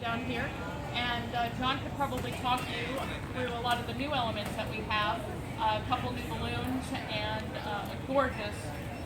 down here. And John could probably talk you through a lot of the new elements that we have. A couple new balloons and a gorgeous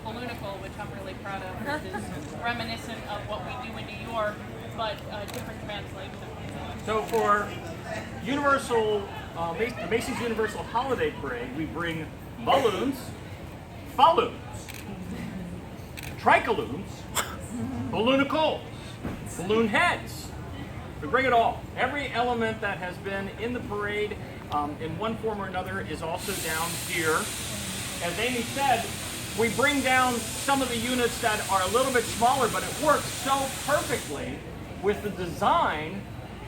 balloonicle, which I'm really proud of, which is reminiscent of what we do in New York, but different translation. So for Universal, the Macy's Universal Holiday Parade, we bring balloons, falloons, tricaloons, balloonicles, balloon heads. We bring it all. Every element that has been in the parade in one form or another is also down here. As Amy said, we bring down some of the units that are a little bit smaller, but it works so perfectly with the design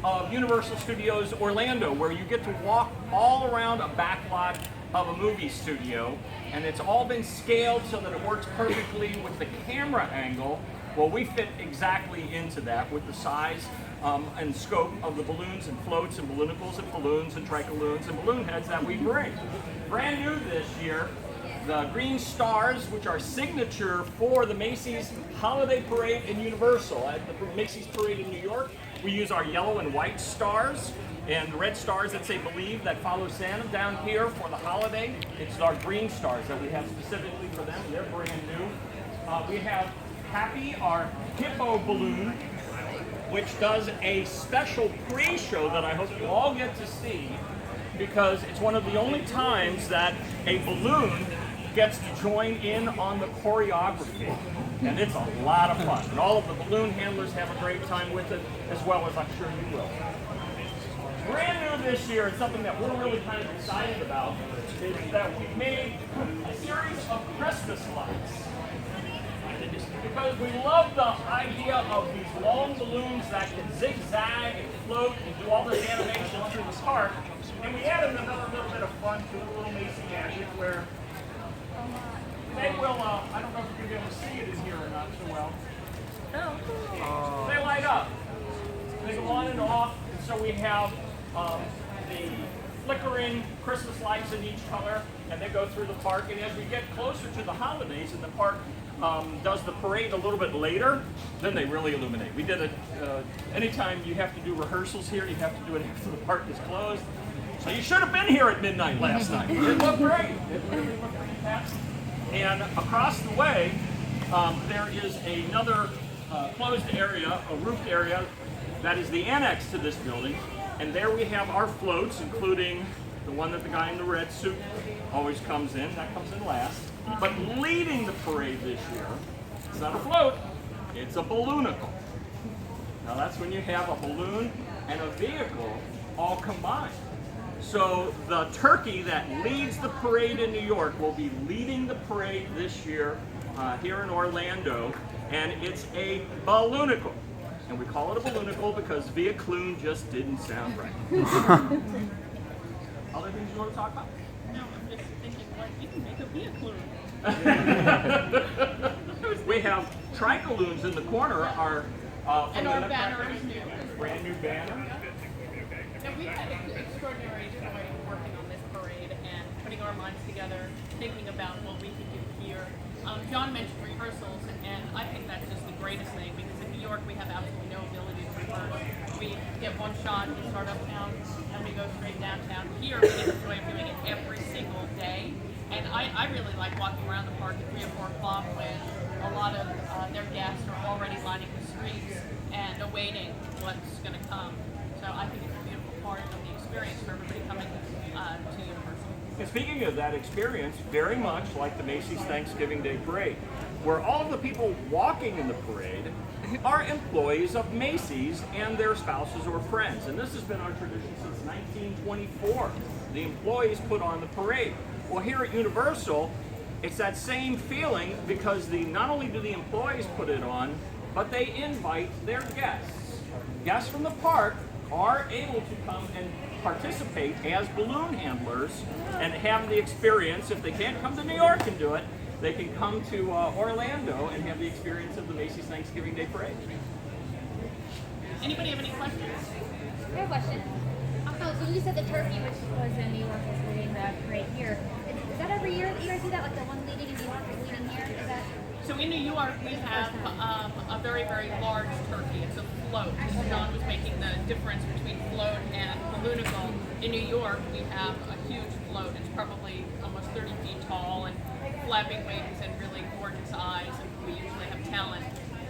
of Universal Studios Orlando, where you get to walk all around a back lot of a movie studio, and it's all been scaled so that it works perfectly with the camera angle. Well, we fit exactly into that with the size and scope of the balloons and floats and balloonicles and balloons and tricaloons and balloon heads that we bring. Brand new this year, the green stars, which are signature for the Macy's Holiday Parade in Universal. At the Macy's Parade in New York, we use our yellow and white stars and red stars that say believe, that follow Santa. Down here for the holiday, it's our green stars that we have specifically for them. They're brand new. We have Happy, our hippo balloon, which does a special pre-show that I hope you all get to see, because it's one of the only times that a balloon gets to join in on the choreography. And it's a lot of fun. And all of the balloon handlers have a great time with it, as well as I'm sure you will. Brand new this year, and something that we're really kind of excited about, is that we've made a series of Christmas lights. Because we love the idea of these long balloons that can zigzag and float and do all this animation through the park. And we added another little bit of fun to a little Macy magic where they will, I don't know if you're going to be able to see it in here or not so well. They light up. They go on and off. And so we have the flickering Christmas lights in each color, and they go through the park. And as we get closer to the holidays and the park does the parade a little bit later, then they really illuminate. We did it, anytime you have to do rehearsals here, you have to do it after the park is closed. So you should have been here at midnight last night. It looked great. It really looked fantastic. And across the way, there is another closed area, a roofed area, that is the annex to this building. And there we have our floats, including the one that the guy in the red suit always comes in. That comes in last. But leading the parade this year, it's not a float, it's a balloonicle. Now that's when you have a balloon and a vehicle all combined. So the turkey that leads the parade in New York will be leading the parade this year here in Orlando, and it's a balloonicle. And we call it a balloonicle because vehicle just didn't sound right. Other things you want to talk about? No, I'm just thinking, what, you can make a vehicle. We have tricaloons in the corner. And our banner is new. Brand new banner. And we've had extraordinary joy working on this parade and putting our minds together, thinking about what we could do here. John mentioned rehearsals, and I think that's just the greatest thing, because in New York we have absolutely no ability to rehearse. We get one shot, we start uptown, and we go straight downtown. Here we get the joy of doing it every single day. And I really like walking around the park at 3 or 4 o'clock when a lot of their guests are already lining the streets and awaiting what's going to come. So I think it's a beautiful part of the experience for everybody coming to Universal. And speaking of that experience, very much like the Macy's Thanksgiving Day Parade, where all of the people walking in the parade are employees of Macy's and their spouses or friends. And this has been our tradition since 1924. The employees put on the parade. Well, here at Universal, it's that same feeling, because not only do the employees put it on, but they invite their guests. Guests from the park are able to come and participate as balloon handlers and have the experience. If they can't come to New York and do it, they can come to Orlando and have the experience of the Macy's Thanksgiving Day Parade. Anybody have any questions? I have a question. So you said the turkey, which was in New York, is leading the parade here. Is that every year that you guys do that? Like the one leading in New York is leading here? Is that? So in New York we have a very, very large turkey. It's a float. John was making the difference between float and balloonicle. In New York, we have a huge float. It's probably almost 30 feet tall and flapping wings and really gorgeous eyes, and we usually have talent.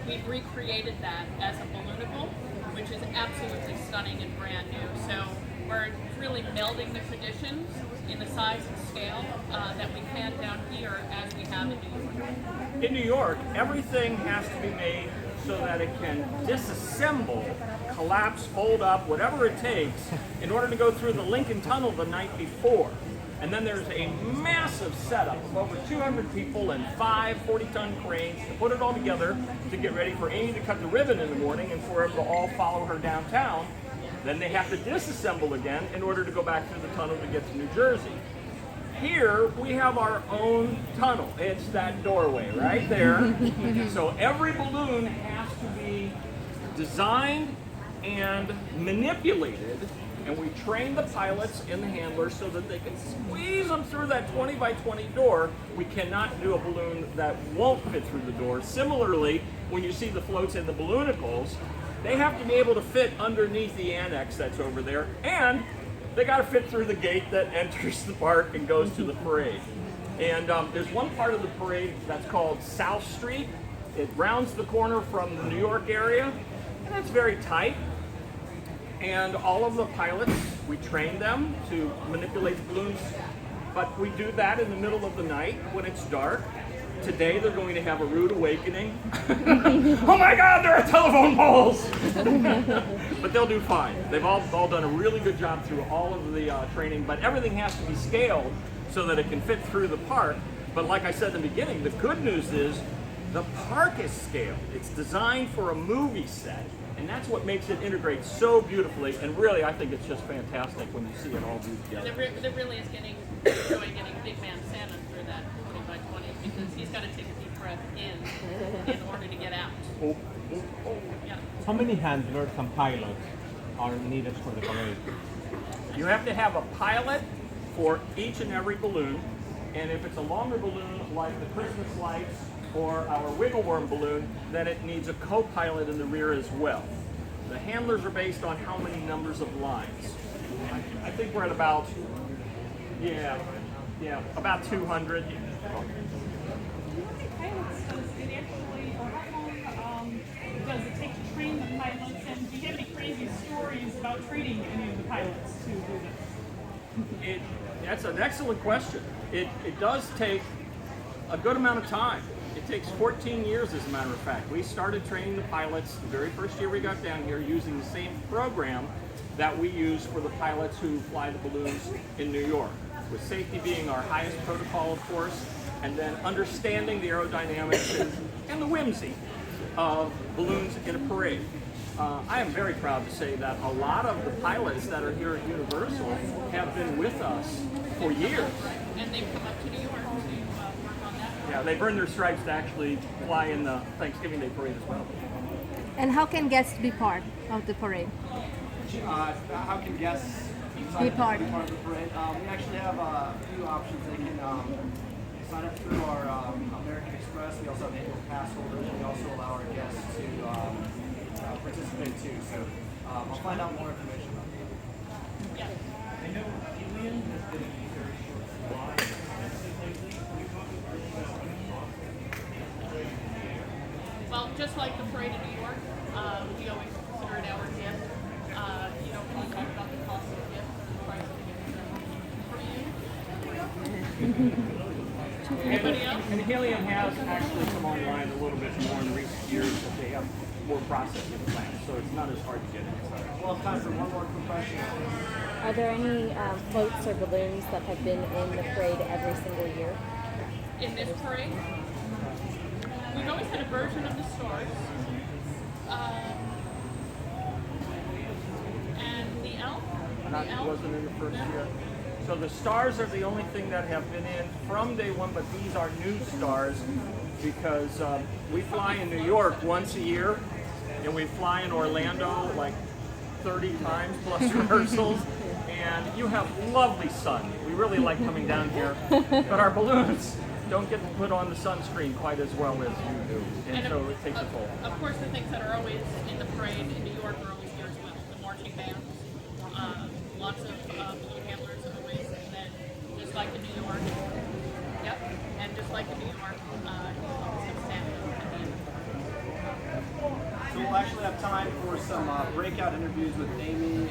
We've recreated that as a balloonicle, which is absolutely stunning and brand new. So we're really melding the traditions in the size and scale that we can down here as we have in New York. In New York, everything has to be made so that it can disassemble, collapse, fold up, whatever it takes in order to go through the Lincoln Tunnel the night before. And then there's a massive setup of over 200 people and 5 40-ton cranes to put it all together to get ready for Amy to cut the ribbon in the morning and for everyone to all follow her downtown. Then they have to disassemble again in order to go back through the tunnel to get to New Jersey. Here we have our own tunnel. It's that doorway right there. So every balloon has to be designed and manipulated, and we train the pilots and the handlers so that they can squeeze them through that 20 by 20 door. We cannot do a balloon that won't fit through the door. Similarly, when you see the floats and the balloonicles, they have to be able to fit underneath the annex that's over there, and they got to fit through the gate that enters the park and goes to the parade. And there's one part of the parade that's called South Street. It rounds the corner from the New York area, and it's very tight. And all of the pilots, we train them to manipulate the balloons, but we do that in the middle of the night when it's dark. Today they're going to have a rude awakening. Oh my God, there are telephone poles! But they'll do fine. They've all done a really good job through all of the training, but everything has to be scaled so that it can fit through the park. But like I said in the beginning, the good news is the park is scaled. It's designed for a movie set, and that's what makes it integrate so beautifully. And really, I think it's just fantastic when you see it all do together. There really is getting Big Man Santa through that 20 by 20 because he's got to take a deep breath in order to get out. Yeah. How many handlers and pilots are needed for the parade? You have to have a pilot for each and every balloon, and if it's a longer balloon like the Christmas lights or our Wiggle Worm balloon, then it needs a co-pilot in the rear as well. The handlers are based on how many numbers of lines. I think we're at about, about 200. How many pilots does it actually, or how long does it take to train the pilots? And do you have any crazy stories about training any of the pilots to do this? That's an excellent question. It does take a good amount of time. It takes 14 years, as a matter of fact. We started training the pilots the very first year we got down here using the same program that we use for the pilots who fly the balloons in New York, with safety being our highest protocol, of course, and then understanding the aerodynamics and the whimsy of balloons in a parade. I am very proud to say that a lot of the pilots that are here at Universal have been with us for years. And they've come up to New York to work on that. Yeah, they've earned their stripes to actually fly in the Thanksgiving Day parade as well. And how can guests be part of the parade? How can guests Be part. of the parade? We actually have a few options. They can sign up through our American Express. We also have annual pass holders. We also allow our guests to participate too. So I'll find out more information about that. Yeah. I know Helium has been a very short fly. Well, just like the parade in New York, we always consider it our gift. Can you talk about the cost of the gift and the price of the gift for you? Anybody else? And Helium has actually come online a little bit more in recent years, but they have more processing plants, so it's not as hard to get inside. We'll have time for one more quick question. Are there any floats or balloons that have been in the parade every single year? In this parade, we've always had a version of the stars. And the elf. Not, The elf. wasn't in the first year. So the stars are the only thing that have been in from day one, but these are new stars because we fly in New York once a year, and we fly in Orlando like 30 times plus rehearsals, and you have lovely sun. We really like coming down here, but our balloons don't get to put on the sunscreen quite as well as you do, and so it takes a toll. Of course, the things that are always in the parade in New York are always here as well. The marching like in New York. Yep, and just like in New York, he's also Stanley Indian. So we'll actually have time for some breakout interviews with Amy